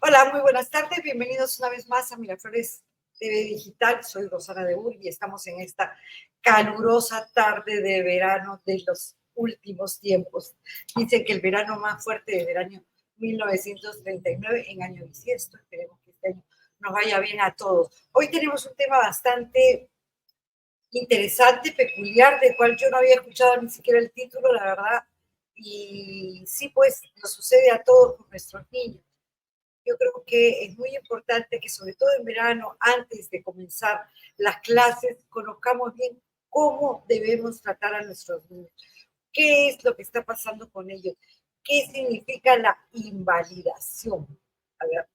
Hola, muy buenas tardes. Bienvenidos una vez más a Miraflores TV Digital. Soy Rosana de Ur y estamos en esta calurosa tarde de verano de los últimos tiempos. Dicen que el verano más fuerte desde el año 1939 en año bisiesto. Esperemos que este año nos vaya bien a todos. Hoy tenemos un tema bastante interesante, peculiar, del cual yo no había escuchado ni siquiera el título, la verdad. Y sí, pues nos sucede a todos con nuestros niños. Yo creo que es muy importante que sobre todo en verano, antes de comenzar las clases, conozcamos bien cómo debemos tratar a nuestros niños, qué es lo que está pasando con ellos, qué significa la invalidación, a ver,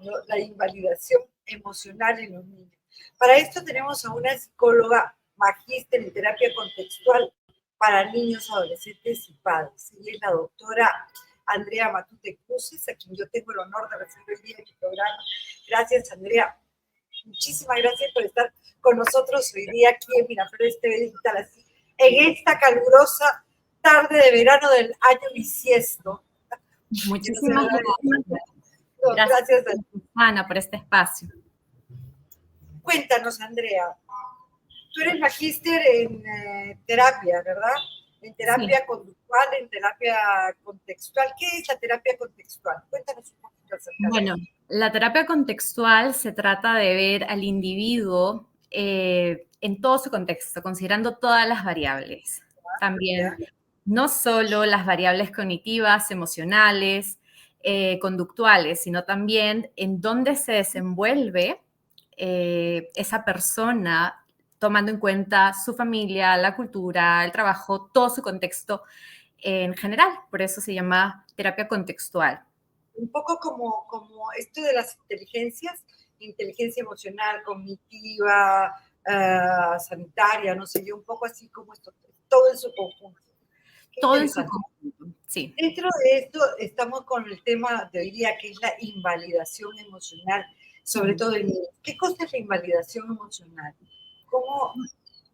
¿no? La invalidación emocional en los niños. Para esto tenemos a una psicóloga magíster en terapia contextual para niños, adolescentes y padres. Ella es la doctora Andrea Matute Cruces, a quien yo tengo el honor de recibir hoy día en mi programa. Gracias, Andrea. Muchísimas gracias por estar con nosotros hoy día aquí en Miraflores TV Digital, así, en esta calurosa tarde de verano del año bisiesto. Muchísimas gracias. Gracias, Ana, por este espacio. Cuéntanos, Andrea. Tú eres magíster en terapia, ¿verdad? En terapia conductual, en terapia contextual. ¿Qué es la terapia contextual? Cuéntanos un poquito acerca de eso. Bueno, la terapia contextual se trata de ver al individuo en todo su contexto, considerando todas las variables. También, no solo las variables cognitivas, emocionales, conductuales, sino también en dónde se desenvuelve esa persona, tomando en cuenta su familia, la cultura, el trabajo, todo su contexto en general. Por eso se llama terapia contextual. Un poco como esto de las inteligencias, inteligencia emocional, cognitiva, sanitaria, no sé yo, un poco así como esto, todo en su conjunto. Todo en su conjunto, sí. Dentro de esto estamos con el tema de hoy día, que es la invalidación emocional, sobre todo en niños. ¿Qué cosa es la invalidación emocional?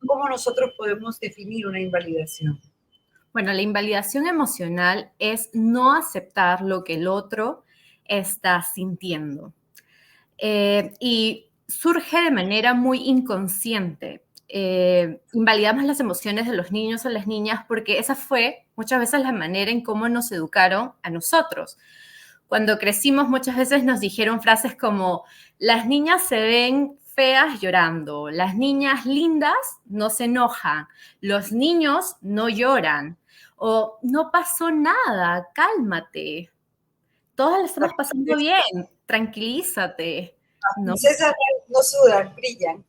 ¿Cómo nosotros podemos definir una invalidación? Bueno, la invalidación emocional es no aceptar lo que el otro está sintiendo. Y surge de manera muy inconsciente. Invalidamos las emociones de los niños o las niñas porque esa fue muchas veces la manera en cómo nos educaron a nosotros. Cuando crecimos muchas veces nos dijeron frases como, las niñas se ven feas llorando, las niñas lindas no se enojan, los niños no lloran, o no pasó nada, cálmate, todas la estamos pasando bien, tranquilízate. Las princesas no sudan, brillan.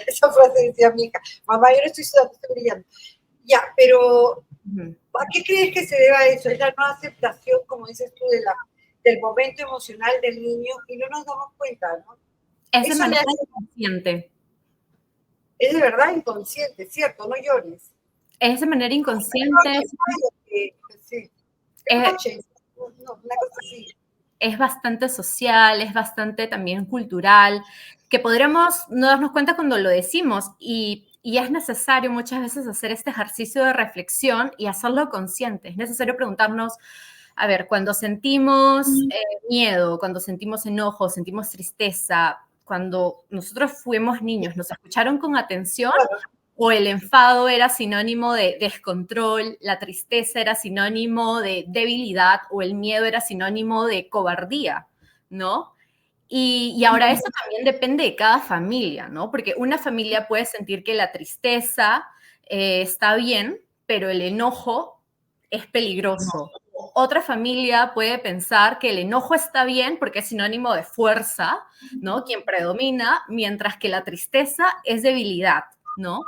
Esa frase decía mi hija, mamá, yo no estoy sudando, estoy brillando. Ya, pero ¿a qué crees que se deba eso? Es la no aceptación, como dices tú, del momento emocional del niño y no nos damos cuenta, ¿no? Es de manera inconsciente. Es de verdad inconsciente, ¿cierto? No llores. Es de manera inconsciente. Sí. Una cosa así. Es bastante social, es bastante también cultural, que podremos no darnos cuenta cuando lo decimos y es necesario muchas veces hacer este ejercicio de reflexión y hacerlo consciente. Es necesario preguntarnos, a ver, cuando sentimos miedo, cuando sentimos enojo, sentimos tristeza, cuando nosotros fuimos niños, ¿nos escucharon con atención? O el enfado era sinónimo de descontrol, la tristeza era sinónimo de debilidad o el miedo era sinónimo de cobardía, ¿no? Y ahora eso también depende de cada familia, ¿no? Porque una familia puede sentir que la tristeza está bien, pero el enojo es peligroso. Otra familia puede pensar que el enojo está bien porque es sinónimo de fuerza, ¿no? Quien predomina, mientras que la tristeza es debilidad, ¿no?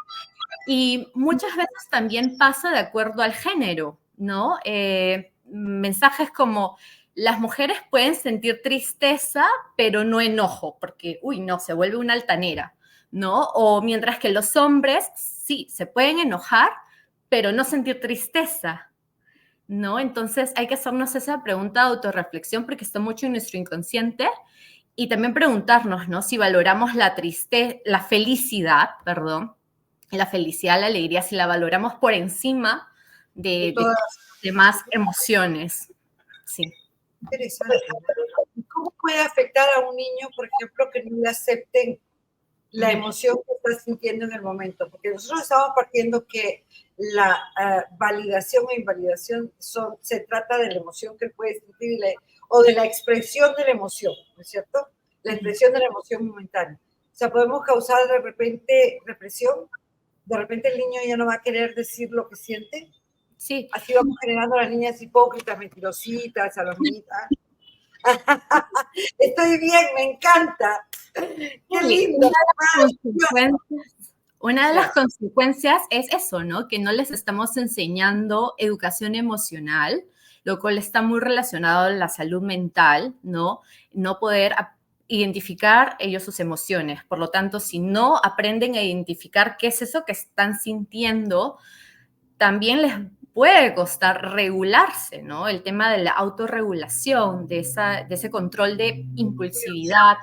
Y muchas veces también pasa de acuerdo al género, ¿no? Mensajes como las mujeres pueden sentir tristeza, pero no enojo, porque, uy, no, se vuelve una altanera, ¿no? O mientras que los hombres, sí, se pueden enojar, pero no sentir tristeza, ¿no? Entonces hay que hacernos esa pregunta de autorreflexión porque está mucho en nuestro inconsciente y también preguntarnos, ¿no? Si valoramos la felicidad, perdón, la felicidad, la alegría, si la valoramos por encima de demás emociones. Sí. Interesante. puede afectar a un niño, por ejemplo, que no le acepten la emoción que está sintiendo en el momento? Porque nosotros estamos partiendo que la validación o invalidación se trata de la emoción que puede sentir o de la expresión de la emoción, ¿no es cierto? La expresión de la emoción momentánea. O sea, podemos causar de repente represión, de repente el niño ya no va a querer decir lo que siente. Sí. Así vamos generando a las niñas hipócritas, mentirositas, a los niños. Estoy bien, me encanta. Qué lindo. Una de las consecuencias es eso, ¿no? Que no les estamos enseñando educación emocional, lo cual está muy relacionado a la salud mental, ¿no? No poder identificar ellos sus emociones. Por lo tanto, si no aprenden a identificar qué es eso que están sintiendo, también les puede costar regularse, ¿no? El tema de la autorregulación, de ese control de impulsividad,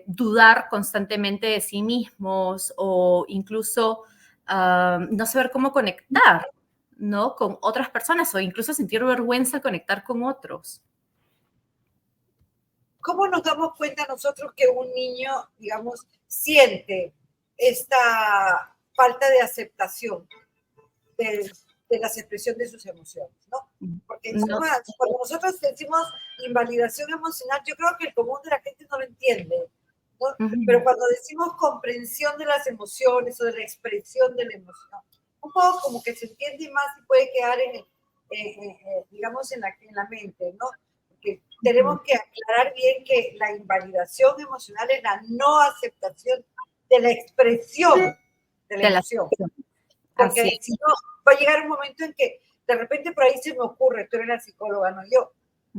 dudar constantemente de sí mismos o incluso no saber cómo conectar, ¿no? Con otras personas o incluso sentir vergüenza al conectar con otros. ¿Cómo nos damos cuenta nosotros que un niño, digamos, siente esta falta de aceptación de la expresión de sus emociones, ¿no? Porque cuando nosotros decimos invalidación emocional, yo creo que el común de la gente no lo entiende, ¿no? Pero cuando decimos comprensión de las emociones o de la expresión de la emoción, un poco como que se entiende más y puede quedar digamos, en la mente, ¿no? Porque tenemos que aclarar bien que la invalidación emocional es la no aceptación de la expresión de la emoción. Porque si no, va a llegar un momento en que de repente por ahí se me ocurre, tú eres la psicóloga, no yo,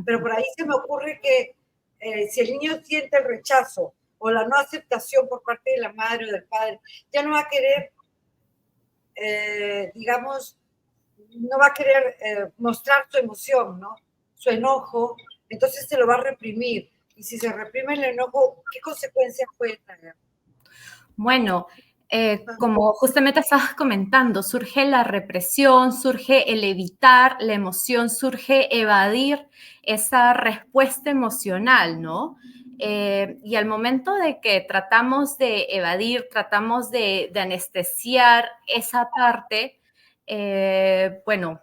pero por ahí se me ocurre que si el niño siente el rechazo o la no aceptación por parte de la madre o del padre, ya no va a querer, digamos, no va a querer mostrar su emoción, ¿no? Su enojo, entonces se lo va a reprimir. Y si se reprime el enojo, ¿qué consecuencias puede tener? Bueno, como justamente estabas comentando, surge la represión, surge el evitar la emoción, surge evadir esa respuesta emocional, ¿no? Y al momento de que tratamos de evadir, tratamos de anestesiar esa parte, bueno,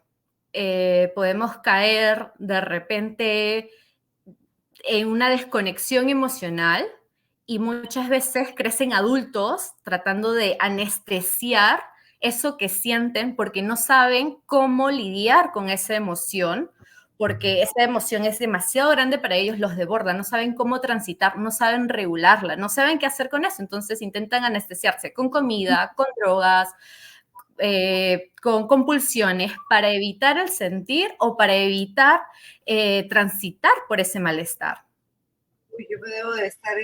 podemos caer de repente en una desconexión emocional y muchas veces crecen adultos tratando de anestesiar eso que sienten porque no saben cómo lidiar con esa emoción, porque esa emoción es demasiado grande para ellos, los desborda, no saben cómo transitar, no saben regularla, no saben qué hacer con eso, entonces intentan anestesiarse con comida, con drogas, con compulsiones para evitar el sentir o para evitar transitar por ese malestar. Uy, yo me debo de estar,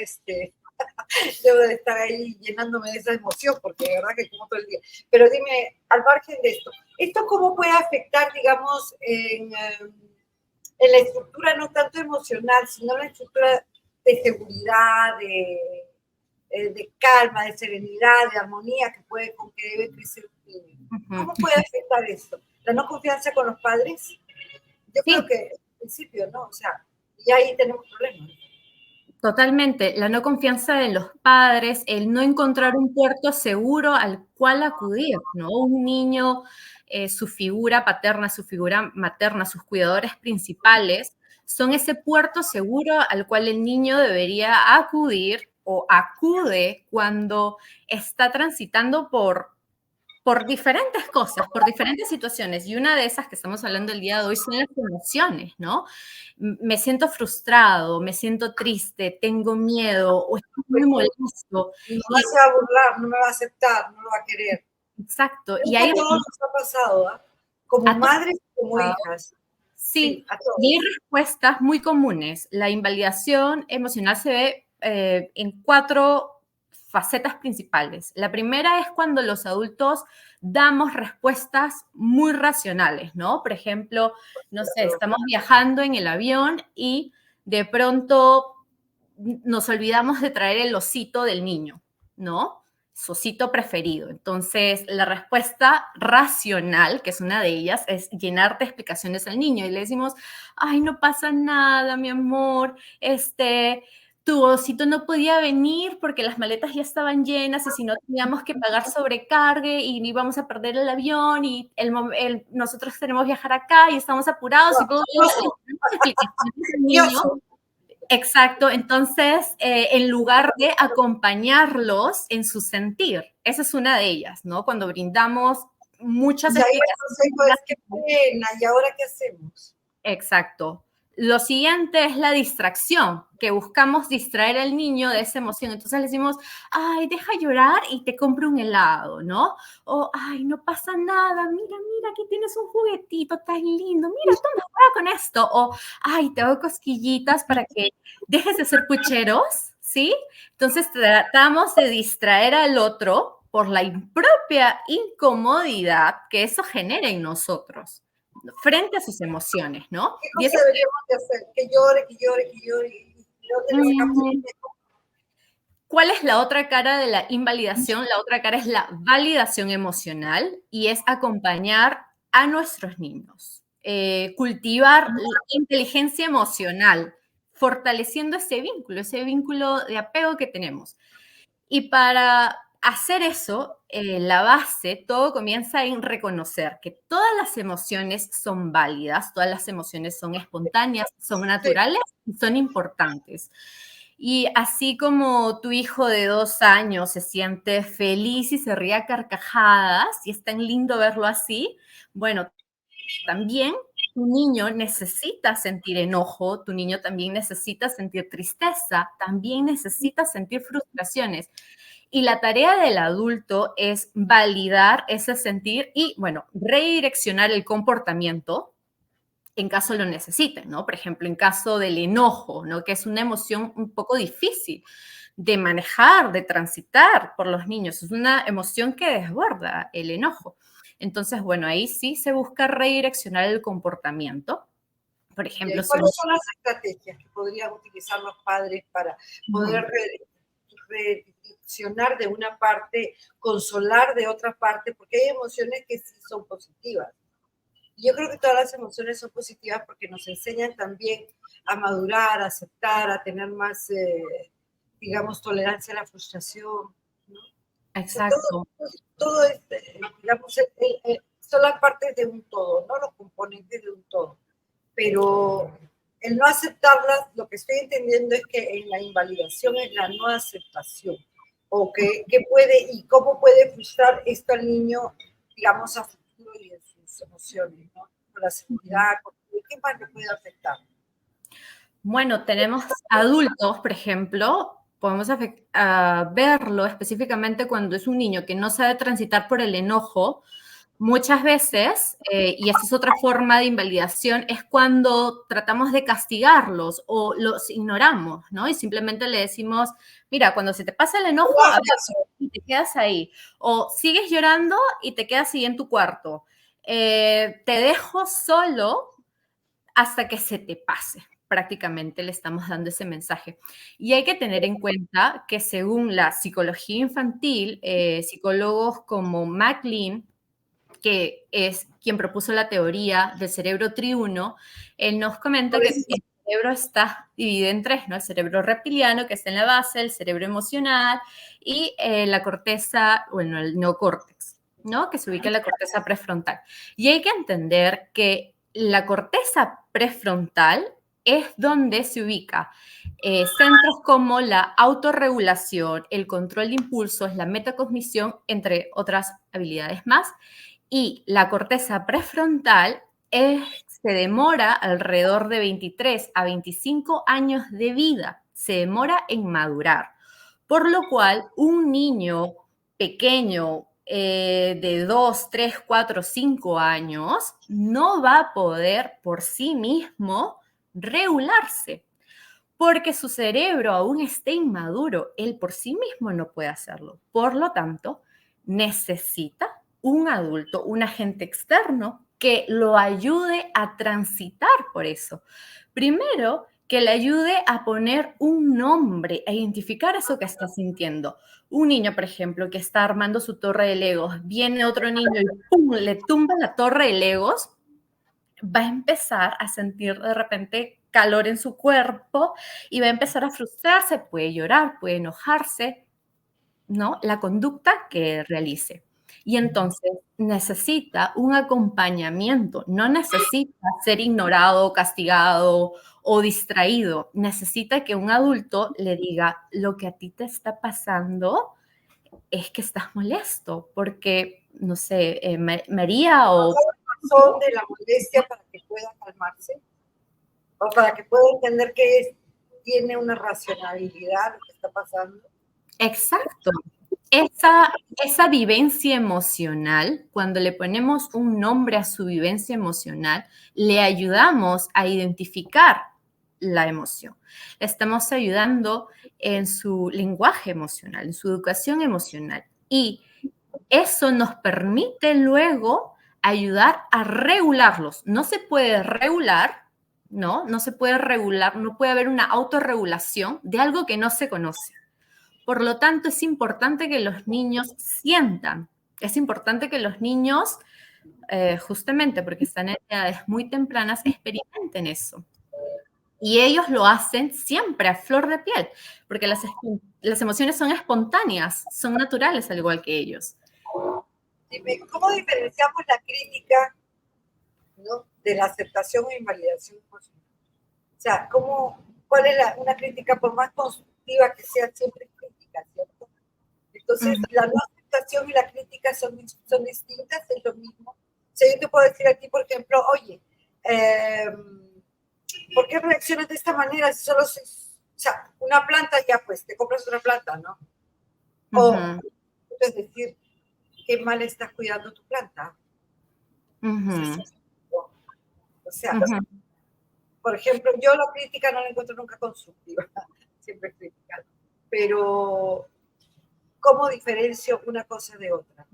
debo de estar ahí llenándome de esa emoción, porque de verdad que como todo el día. Pero dime, al margen de ¿esto cómo puede afectar, digamos, en la estructura no tanto emocional, sino la estructura de seguridad, de calma, de serenidad, de armonía con que debe crecer un niño? ¿Cómo puede afectar esto? ¿La no confianza con los padres? Yo creo que al principio, ¿no? O sea, y ahí tenemos problemas. Totalmente, la no confianza en los padres, el no encontrar un puerto seguro al cual acudir, ¿no? Un niño, su figura paterna, su figura materna, sus cuidadores principales, son ese puerto seguro al cual el niño debería acudir o acude cuando está transitando por diferentes cosas, por diferentes situaciones. Y una de esas que estamos hablando el día de hoy son las emociones, ¿no? Me siento frustrado, me siento triste, tengo miedo o estoy muy molesto. No se va a burlar, no me va a aceptar, no lo va a querer. Exacto. Y ahí todo nos ha pasado, ¿eh? Como madres y como hijas. Sí, y hay respuestas muy comunes. La invalidación emocional se ve en 4 facetas principales. La primera es cuando los adultos damos respuestas muy racionales, ¿no? Por ejemplo, no sé, estamos viajando en el avión y de pronto nos olvidamos de traer el osito del niño, ¿no? su osito preferido. Entonces, la respuesta racional, que es una de ellas, es llenar de explicaciones al niño y le decimos, ay, no pasa nada, mi amor, tu osito no podía venir porque las maletas ya estaban llenas y si no teníamos que pagar sobrecargue y íbamos a perder el avión y nosotros queremos viajar acá y estamos apurados y todo eso. Niño. Exacto, entonces en lugar de acompañarlos en su sentir, esa es una de ellas, ¿no? Cuando brindamos muchas y ahí el consejo es, qué pena, ¿y ahora qué hacemos? Exacto. Lo siguiente es la distracción, que buscamos distraer al niño de esa emoción. Entonces le decimos, ay, deja llorar y te compro un helado, ¿no? O, ay, no pasa nada, mira, mira, aquí tienes un juguetito tan lindo, mira, toma, juega con esto. O, ay, te hago cosquillitas para que dejes de ser pucheros, ¿sí? Entonces tratamos de distraer al otro por la propia incomodidad que eso genera en nosotros frente a sus emociones, ¿no? ¿Qué cosa deberíamos de hacer? Que llore, que llore, que llore. ¿Y dónde le sacamos el tiempo? ¿Cuál es la otra cara de la invalidación? La otra cara es la validación emocional y es acompañar a nuestros niños, cultivar la inteligencia emocional, fortaleciendo ese vínculo de apego que tenemos. Y para hacer eso, la base, todo comienza en reconocer que todas las emociones son válidas, todas las emociones son espontáneas, son naturales y son importantes. Y así como tu hijo de 2 años se siente feliz y se ríe a carcajadas, y es tan lindo verlo así, bueno, también tu niño necesita sentir enojo, tu niño también necesita sentir tristeza, también necesita sentir frustraciones. Y la tarea del adulto es validar ese sentir y, bueno, redireccionar el comportamiento en caso lo necesiten, ¿no? Por ejemplo, en caso del enojo, ¿no? Que es una emoción un poco difícil de manejar, de transitar por los niños. Es una emoción que desborda el enojo. Entonces, bueno, ahí sí se busca redireccionar el comportamiento. Por ejemplo, ¿cuáles son las estrategias que podrían utilizar los padres para poder redireccionar de una parte, consolar de otra parte? Porque hay emociones que sí son positivas. Y yo creo que todas las emociones son positivas porque nos enseñan también a madurar, a aceptar, a tener más, digamos, tolerancia a la frustración, ¿no? Exacto. Todo es, digamos, son las partes de un todo, ¿no? Los componentes de un todo. Pero el no aceptarlas, lo que estoy entendiendo es que en la invalidación es la no aceptación. O que puede y cómo puede frustrar esto al niño, digamos, a futuro y en sus emociones, ¿no? Con la seguridad, ¿qué más le puede afectar? Bueno, tenemos adultos, por ejemplo, podemos verlo específicamente cuando es un niño que no sabe transitar por el enojo. Muchas veces, y esa es otra forma de invalidación, es cuando tratamos de castigarlos o los ignoramos, ¿no? Y simplemente le decimos, mira, cuando se te pasa el enojo, y te quedas ahí. O sigues llorando y te quedas ahí en tu cuarto. Te dejo solo hasta que se te pase. Prácticamente le estamos dando ese mensaje. Y hay que tener en cuenta que según la psicología infantil, psicólogos como MacLean, que es quien propuso la teoría del cerebro triuno, él nos comenta que el cerebro está dividido en tres, ¿no? El cerebro reptiliano, que está en la base, el cerebro emocional y la corteza, bueno, el neocórtex, ¿no? Que se ubica en la corteza prefrontal. Y hay que entender que la corteza prefrontal es donde se ubica centros como la autorregulación, el control de impulsos, la metacognición, entre otras habilidades más. Y la corteza prefrontal se demora alrededor de 23 a 25 años de vida, se demora en madurar, por lo cual un niño pequeño de 2, 3, 4, 5 años no va a poder por sí mismo regularse, porque su cerebro aún está inmaduro, él por sí mismo no puede hacerlo. Por lo tanto, necesita un adulto, un agente externo que lo ayude a transitar por eso. Primero, que le ayude a poner un nombre, a identificar eso que está sintiendo. Un niño, por ejemplo, que está armando su torre de Legos, viene otro niño y ¡pum!, le tumba la torre de Legos, va a empezar a sentir de repente calor en su cuerpo y va a empezar a frustrarse, puede llorar, puede enojarse, ¿no? La conducta que realice. Y entonces necesita un acompañamiento, no necesita ser ignorado, castigado o distraído, necesita que un adulto le diga, lo que a ti te está pasando es que estás molesto, porque, no sé, María o... Razón de la molestia para que pueda calmarse o para que pueda entender que tiene una racionalidad lo que está pasando. Exacto. Esa vivencia emocional, cuando le ponemos un nombre a su vivencia emocional, le ayudamos a identificar la emoción. Le estamos ayudando en su lenguaje emocional, en su educación emocional. Y eso nos permite luego ayudar a regularlos. No se puede regular, ¿no? No se puede regular, no puede haber una autorregulación de algo que no se conoce. Por lo tanto, es importante que los niños sientan, es importante que los niños, justamente porque están en edades muy tempranas, experimenten eso. Y ellos lo hacen siempre a flor de piel, porque las emociones son espontáneas, son naturales al igual que ellos. Dime, ¿cómo diferenciamos la crítica, ¿no?, de la aceptación e invalidación emocional? O sea, ¿cuál es una crítica, por más constructiva que sea, siempre crítica, ¿cierto? Entonces, la no aceptación y la crítica son distintas, es lo mismo. O sea, yo te puedo decir a ti, por ejemplo, oye, ¿por qué reaccionas de esta manera? Si solo o sea, una planta, ya pues, te compras una planta, ¿no? O, es decir, qué mal estás cuidando tu planta. O sea, por ejemplo, yo la crítica no la encuentro nunca constructiva, siempre criticando. Pero, ¿cómo diferencio una cosa de otra?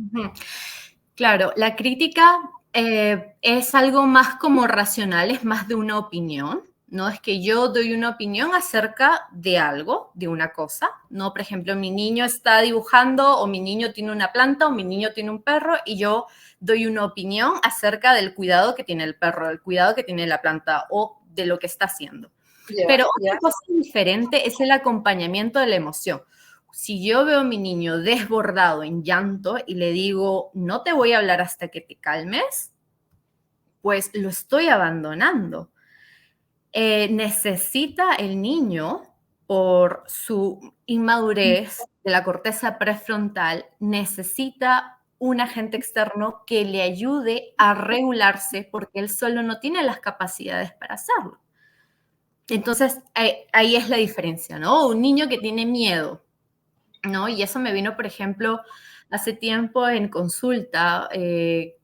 Claro, la crítica es algo más como racional, es más de una opinión, ¿no? Es que yo doy una opinión acerca de algo, de una cosa, ¿no? Por ejemplo, mi niño está dibujando, o mi niño tiene una planta, o mi niño tiene un perro, y yo doy una opinión acerca del cuidado que tiene el perro, del cuidado que tiene la planta, o de lo que está haciendo. Pero otra cosa diferente es el acompañamiento de la emoción. Si yo veo a mi niño desbordado en llanto y le digo, no te voy a hablar hasta que te calmes, pues lo estoy abandonando. Necesita el niño, por su inmadurez de la corteza prefrontal, necesita un agente externo que le ayude a regularse porque él solo no tiene las capacidades para hacerlo. Entonces, ahí es la diferencia, ¿no? Un niño que tiene miedo, ¿no? Y eso me vino, por ejemplo, hace tiempo en consulta, que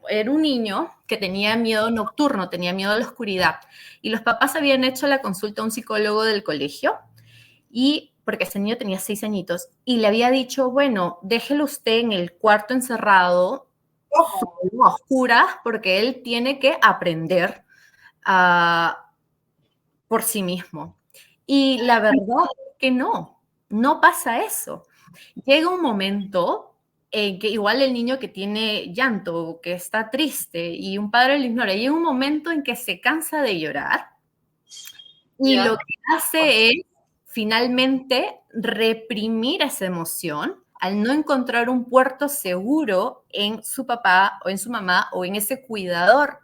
era un niño que tenía miedo nocturno, tenía miedo a la oscuridad. Y los papás habían hecho la consulta a un psicólogo del colegio, y porque ese niño tenía 6 añitos, y le había dicho, bueno, déjelo usted en el cuarto encerrado, a oscuras, porque él tiene que aprender por sí mismo. Y la verdad es que no pasa eso. Llega un momento en que igual el niño que tiene llanto, que está triste y un padre lo ignora, llega un momento en que se cansa de llorar y lo que hace es finalmente reprimir esa emoción al no encontrar un puerto seguro en su papá o en su mamá o en ese cuidador,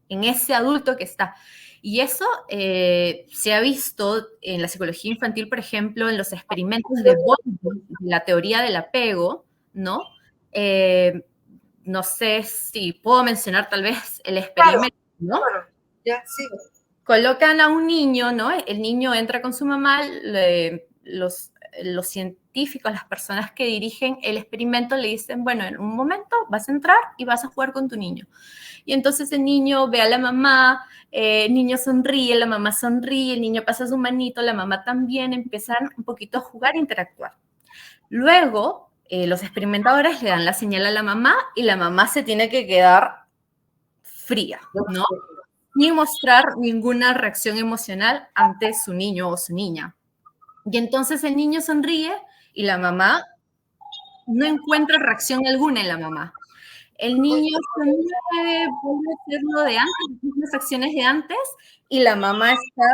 en ese adulto que está. Y eso se ha visto en la psicología infantil, por ejemplo, en los experimentos de Bowlby, la teoría del apego, ¿no? No sé si puedo mencionar tal vez el experimento, ¿no? Claro, ya, sí. Colocan a un niño, ¿no? El niño entra con su mamá, los científicos, las personas que dirigen el experimento le dicen, bueno, en un momento vas a entrar y vas a jugar con tu niño. Y entonces el niño ve a la mamá, el niño sonríe, la mamá sonríe, el niño pasa su manito, la mamá también, empiezan un poquito a jugar e interactuar. Luego, los experimentadores le dan la señal a la mamá y la mamá se tiene que quedar fría, ¿no? sin mostrar ninguna reacción emocional ante su niño o su niña. Y entonces el niño sonríe y la mamá no encuentra reacción alguna en la mamá. El niño sonríe, vuelve a hacer lo de antes, las acciones de antes, y la mamá está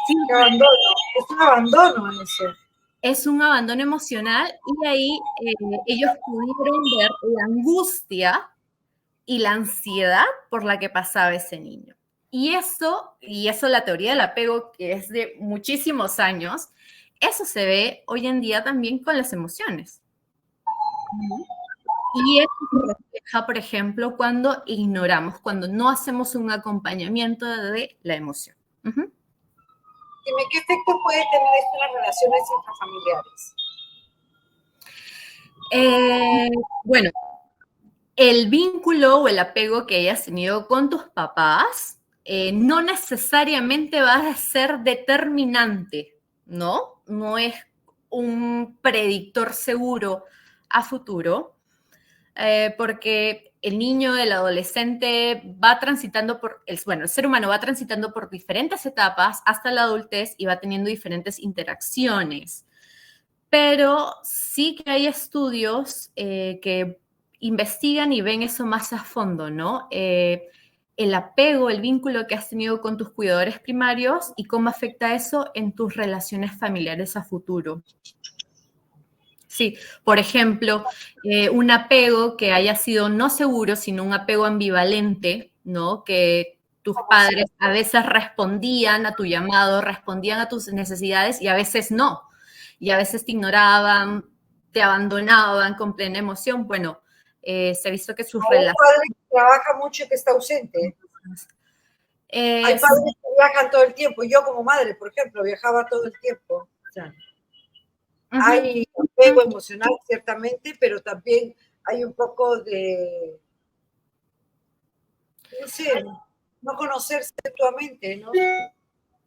sin Qué abandono, es un abandono eso. es un abandono emocional y ahí ellos pudieron ver la angustia y la ansiedad por la que pasaba ese niño. Y eso la teoría del apego, que es de muchísimos años, eso se ve hoy en día también con las emociones. Y eso se refleja, por ejemplo, cuando ignoramos, cuando no hacemos un acompañamiento de la emoción. Dime, ¿qué efecto puede tener esto en las relaciones intrafamiliares? Bueno, el vínculo o el apego que hayas tenido con tus papás no necesariamente va a ser determinante, ¿no? No es un predictor seguro a futuro, porque el niño, el adolescente va transitando el ser humano va transitando por diferentes etapas hasta la adultez y va teniendo diferentes interacciones. Pero sí que hay estudios que investigan y ven eso más a fondo, ¿no? El apego, el vínculo que has tenido con tus cuidadores primarios y cómo afecta eso en tus relaciones familiares a futuro. Sí, por ejemplo, un apego que haya sido no seguro, sino un apego ambivalente, ¿no? Que tus padres a veces respondían a tu llamado, respondían a tus necesidades y a veces no. Y a veces te ignoraban, te abandonaban con plena emoción. Bueno, se ha visto que sus Un relaciones... padre que trabaja mucho y que está ausente. Hay padres que viajan todo el tiempo. Yo como madre, por ejemplo, viajaba todo el tiempo. O sea, hay apego emocional, ciertamente, pero también hay un poco de, no sé, no conocerse mutuamente, ¿no?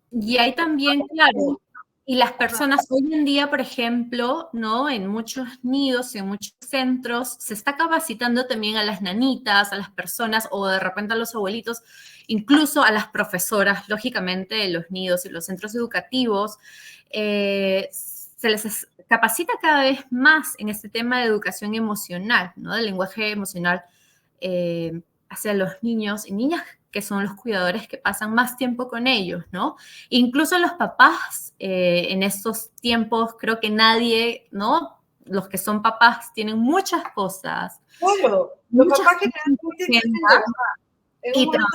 Y hay también, claro, y las personas hoy en día, por ejemplo, ¿no? En muchos nidos, en muchos centros, se está capacitando también a las nanitas, a las personas o de repente a los abuelitos, incluso a las profesoras, lógicamente, de los nidos y los centros educativos. Se les capacita cada vez más en este tema de educación emocional, ¿no? Del lenguaje emocional hacia los niños y niñas que son los cuidadores que pasan más tiempo con ellos, ¿no? Incluso los papás en estos tiempos, creo que nadie, ¿no? Los que son papás tienen muchas cosas. Claro, los Muchas papás cosas generalmente tienen de verdad. En un y momento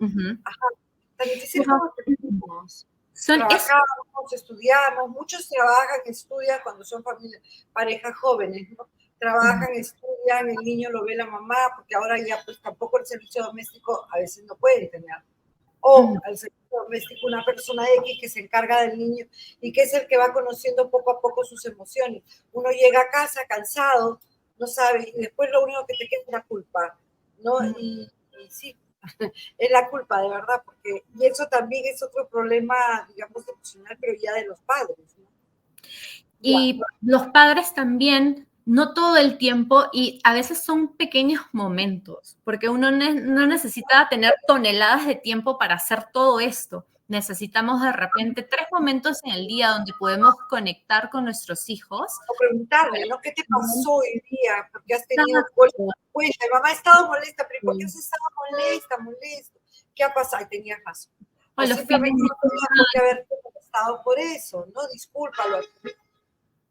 trabajan. tan difícil como tenemos. Son es, Trabajamos, estudiamos, muchos trabajan, estudian cuando son familias, parejas jóvenes, ¿no? Trabajan, estudian, el niño lo ve la mamá, porque ahora ya pues tampoco el servicio doméstico a veces no pueden tener. O al servicio doméstico una persona X que se encarga del niño y que es el que va conociendo poco a poco sus emociones. Uno llega a casa cansado, no sabe, y después lo único que te queda es la culpa, ¿no? Y sí, es la culpa, de verdad, porque, y eso también es otro problema, digamos, emocional, pero ya de los padres, ¿no? Y los padres también, no todo el tiempo, y a veces son pequeños momentos, porque uno no necesita tener toneladas de tiempo para hacer todo esto. Necesitamos de repente 3 momentos en el día donde podemos conectar con nuestros hijos. O preguntarle, ¿no? ¿Qué te pasó hoy día? ¿Por qué has tenido cuenta? Mi mamá ha estado molesta, pero ¿por qué has estado molesto? ¿Qué ha pasado? Y tenías razón. O O los fines simplemente de no tenía por qué haberte molestado por eso, ¿no? Discúlpalo.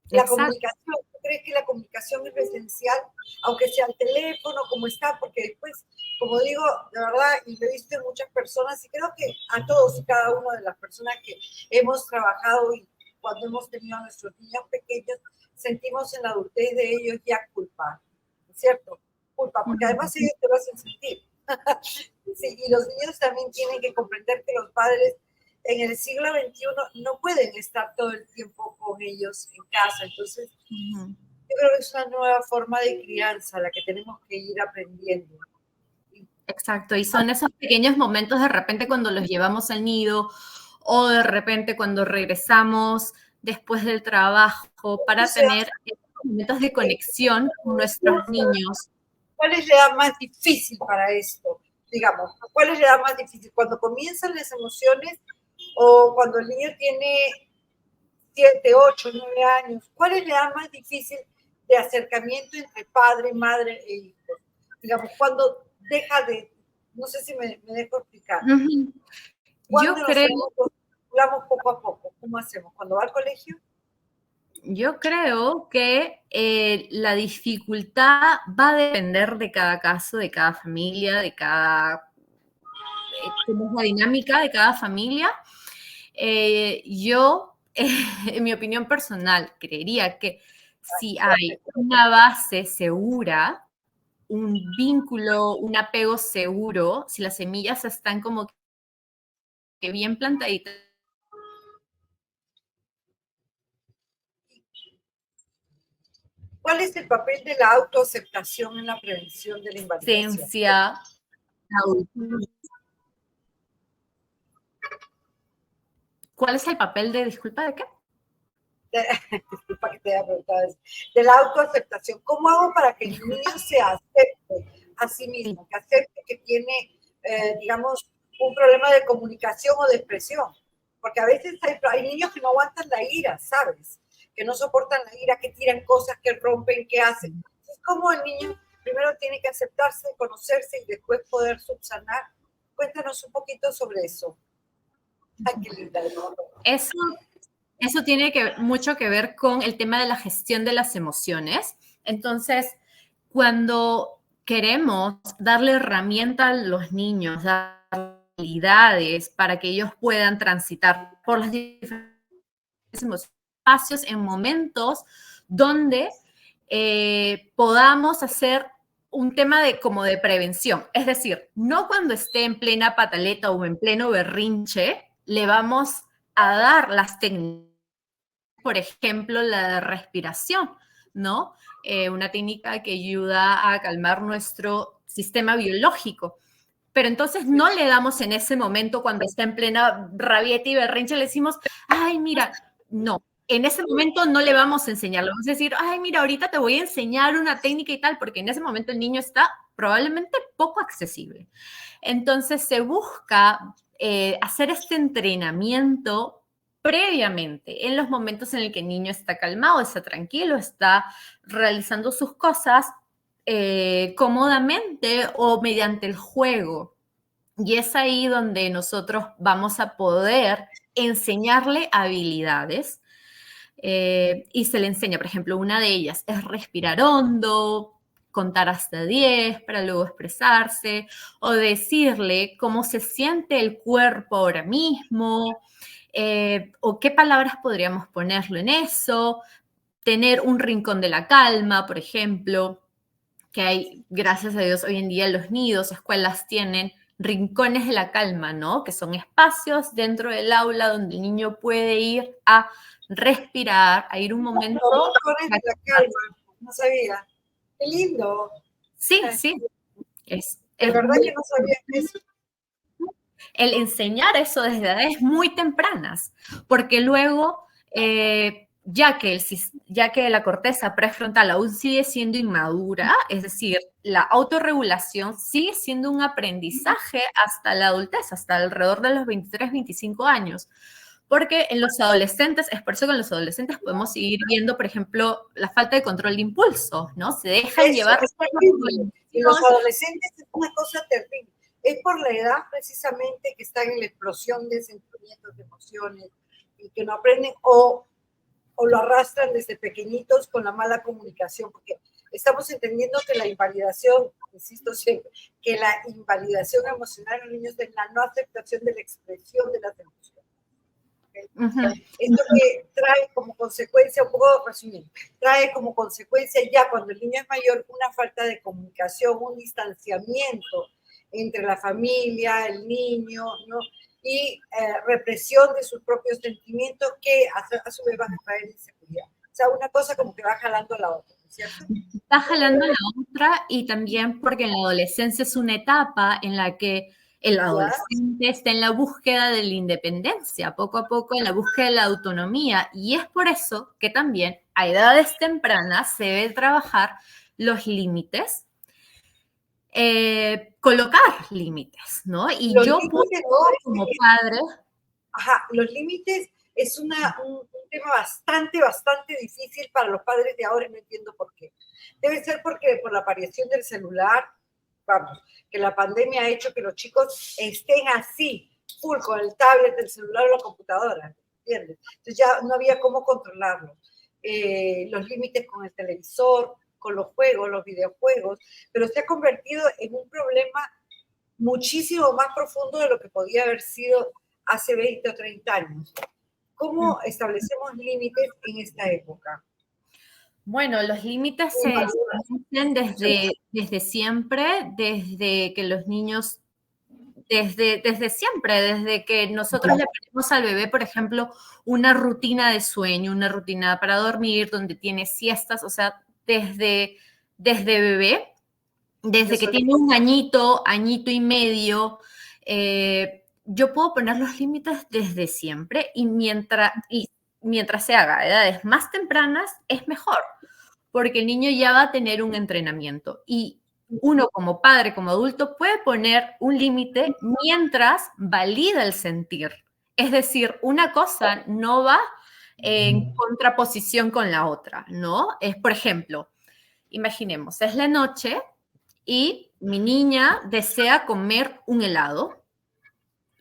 La Exacto. comunicación, ¿tú crees que la comunicación es esencial, aunque sea al teléfono, como está? Porque después, como digo, de verdad, y lo he visto en muchas personas, y creo que a todos y cada una de las personas que hemos trabajado y cuando hemos tenido a nuestros niños pequeños, sentimos en la adultez de ellos ya culpa, ¿cierto? Culpa, porque además ellos te lo hacen sentir. Sí, y los niños también tienen que comprender que los padres en el siglo XXI no pueden estar todo el tiempo con ellos en casa. Entonces, yo creo que es una nueva forma de crianza la que tenemos que ir aprendiendo. Exacto, y son esos pequeños momentos de repente cuando los llevamos al nido o de repente cuando regresamos después del trabajo para tener esos momentos de conexión con nuestros niños. ¿Cuál es la edad más difícil para esto? digamos, ¿cuál es la edad más difícil? ¿Cuando comienzan las emociones o cuando el niño tiene 7, 8, 9 años? ¿Cuál es la edad más difícil de acercamiento entre padre, madre e hijo? Digamos, cuando deja de, no sé si me dejo explicar. ¿Cuándo Yo nos creo, hablamos poco a poco? ¿Cómo hacemos? ¿Cuando va al colegio? yo creo que la dificultad va a depender de cada caso, de cada familia, de cada, cómo es la dinámica de cada familia. Yo, en mi opinión personal, creería que si hay una base segura, un vínculo, un apego seguro, si las semillas están como que bien plantaditas. ¿Cuál es el papel de la autoaceptación en la prevención de la invalidación? ¿Cuál es el papel de, disculpa, de qué? Disculpa que te haya preguntado eso. De la autoaceptación. ¿Cómo hago para que el niño se acepte a sí mismo, que acepte que tiene, digamos, un problema de comunicación o de expresión? Porque a veces hay niños que no aguantan la ira, ¿sabes? Que no soportan la ira, que tiran cosas, que rompen, que hacen. Entonces, ¿cómo el niño primero tiene que aceptarse, conocerse y después poder subsanar? Cuéntanos un poquito sobre eso. Ay, qué linda. Eso tiene mucho que ver con el tema de la gestión de las emociones. Entonces, cuando queremos darle herramienta a los niños, dar habilidades para que ellos puedan transitar por las diferentes espacios en momentos donde podamos hacer un tema como de prevención. Es decir, no cuando esté en plena pataleta o en pleno berrinche, le vamos a dar las técnicas, por ejemplo, la de respiración, ¿no? Una técnica que ayuda a calmar nuestro sistema biológico. Pero entonces no le damos en ese momento cuando está en plena rabieta y berrinche, le decimos, ay, mira, no, en ese momento no le vamos a enseñar, le vamos a decir, ay, mira, ahorita te voy a enseñar una técnica y tal, porque en ese momento el niño está probablemente poco accesible. Entonces se busca hacer este entrenamiento previamente, en los momentos en el que el niño está calmado, está tranquilo, está realizando sus cosas cómodamente o mediante el juego. Y es ahí donde nosotros vamos a poder enseñarle habilidades y se le enseña, por ejemplo, una de ellas es respirar hondo, contar hasta 10 para luego expresarse o decirle cómo se siente el cuerpo ahora mismo o qué palabras podríamos ponerlo en eso, tener un rincón de la calma, por ejemplo, que hay, gracias a Dios, hoy en día los nidos, escuelas tienen rincones de la calma, ¿no? Que son espacios dentro del aula donde el niño puede ir a respirar, a ir un momento. Rincones de la calma, no sabía. Qué lindo. Sí, sí. De verdad que no sabía eso. El enseñar eso desde edades muy tempranas, porque luego, ya que la corteza prefrontal aún sigue siendo inmadura, es decir, la autorregulación sigue siendo un aprendizaje hasta la adultez, hasta alrededor de los 23, 25 años. Porque en los adolescentes, es por eso que en los adolescentes podemos seguir viendo, por ejemplo, la falta de control de impulsos, ¿no? Se dejan llevar. Es terrible. Y los adolescentes es una cosa terrible. Es por la edad precisamente que están en la explosión de sentimientos, de emociones, y que no aprenden o lo arrastran desde pequeñitos con la mala comunicación, porque estamos entendiendo que la invalidación, insisto siempre, que la invalidación emocional en los niños es la no aceptación de la expresión de las emociones. Esto que trae como consecuencia, un poco resumiendo, trae como consecuencia ya cuando el niño es mayor una falta de comunicación, un distanciamiento entre la familia, el niño, ¿no? Y represión de sus propios sentimientos que a su vez van a traer inseguridad. O sea, una cosa como que va jalando a la otra, ¿cierto? Va jalando a la otra y también porque en la adolescencia es una etapa en la que el adolescente está en la búsqueda de la independencia, poco a poco en la búsqueda de la autonomía. Y es por eso que también a edades tempranas se debe trabajar los límites colocar límites, ¿no? Y Los yo puedo, límites, como padre, ajá, los límites es un tema bastante difícil para los padres de ahora y no entiendo por qué. Debe ser porque por la aparición del celular, vamos, que la pandemia ha hecho que los chicos estén así, full, con el tablet, el celular o la computadora, ¿entiendes? Entonces ya no había cómo controlarlo. Los límites con el televisor, con los juegos, los videojuegos, pero se ha convertido en un problema muchísimo más profundo de lo que podía haber sido hace 20 o 30 años. ¿Cómo establecemos límites en esta época? bueno, los límites se establecen desde siempre, desde que los niños, desde siempre, desde que nosotros le ponemos al bebé, por ejemplo, una rutina de sueño, una rutina para dormir, donde tiene siestas, o sea, desde bebé, desde que tiene un añito, añito y medio, yo puedo poner los límites desde siempre y mientras se haga a edades más tempranas es mejor, porque el niño ya va a tener un entrenamiento y uno como padre, como adulto, puede poner un límite mientras valida el sentir. Es decir, una cosa no va en contraposición con la otra, ¿no? Es, por ejemplo, imaginemos, es la noche y mi niña desea comer un helado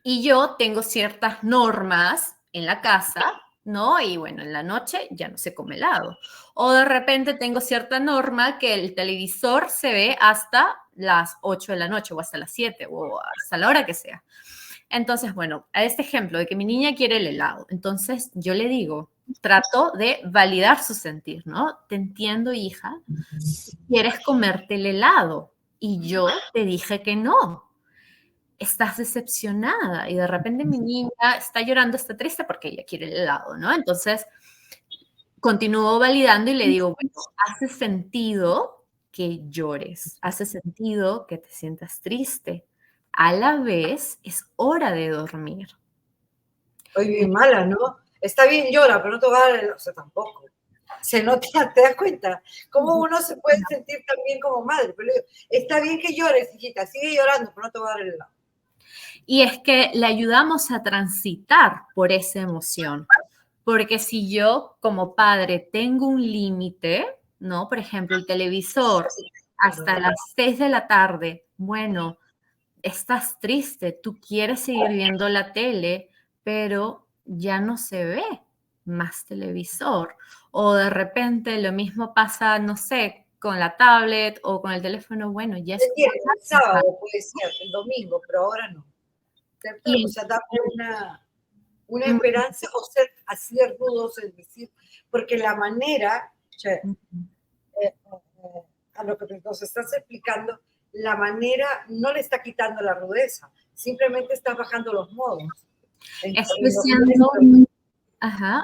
y yo tengo ciertas normas en la casa, ¿no? Y bueno, en la noche ya no se come helado. O de repente tengo cierta norma que el televisor se ve hasta las 8 de la noche o hasta las 7 o hasta la hora que sea. Entonces, bueno, a este ejemplo de que mi niña quiere el helado, entonces yo le digo, trato de validar su sentir, ¿no? Te entiendo, hija, quieres comerte el helado y yo te dije que no. Estás decepcionada y de repente mi niña está llorando, está triste porque ella quiere el helado, ¿no? Entonces, continúo validando y le digo, bueno, hace sentido que llores, hace sentido que te sientas triste. A la vez, es hora de dormir. Oye, bien mala, ¿no? Está bien, llora, pero no te va a dar el, o sea, tampoco. Se nota, ¿te das cuenta? Cómo uno se puede sentir también como madre. Pero digo, está bien que llores, hijita, sigue llorando, pero no te va a dar el helado. Y es que le ayudamos a transitar por esa emoción. Porque si yo como padre tengo un límite, ¿no? Por ejemplo, el televisor hasta las 6 de la tarde, bueno, estás triste, tú quieres seguir viendo la tele, pero ya no se ve más televisor. O de repente lo mismo pasa, no sé, con la tablet o con el teléfono, bueno, ya es Entiendo, el sábado puede ser, el domingo, pero ahora no. ¿Cierto? O y sea, dame una esperanza o ser así de rudos, es decir, porque la manera, o sea, a lo que nos estás explicando, la manera no le está quitando la rudeza, simplemente está bajando los modos. estoy siendo,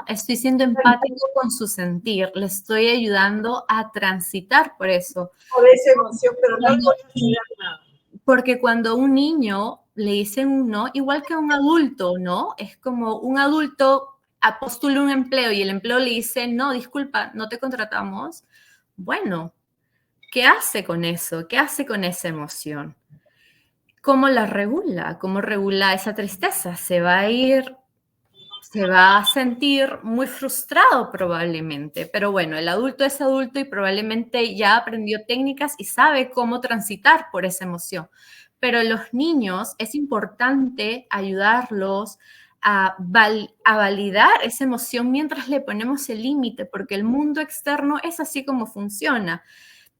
estoy siendo empático con su sentir, le estoy ayudando a transitar por eso. Por esa emoción, pero no le voy a hacer nada. Porque cuando un niño le dicen un no, igual que a un adulto, ¿no? Es como un adulto postula un empleo y el empleo le dice, no, disculpa, no te contratamos. Bueno, ¿qué hace con eso? ¿Qué hace con esa emoción? ¿Cómo la regula? ¿Cómo regula esa tristeza? Se va a ir, se va a sentir muy frustrado probablemente, pero bueno, el adulto es adulto y probablemente ya aprendió técnicas y sabe cómo transitar por esa emoción. Pero los niños es importante ayudarlos a validar esa emoción mientras le ponemos el límite, porque el mundo externo es así como funciona.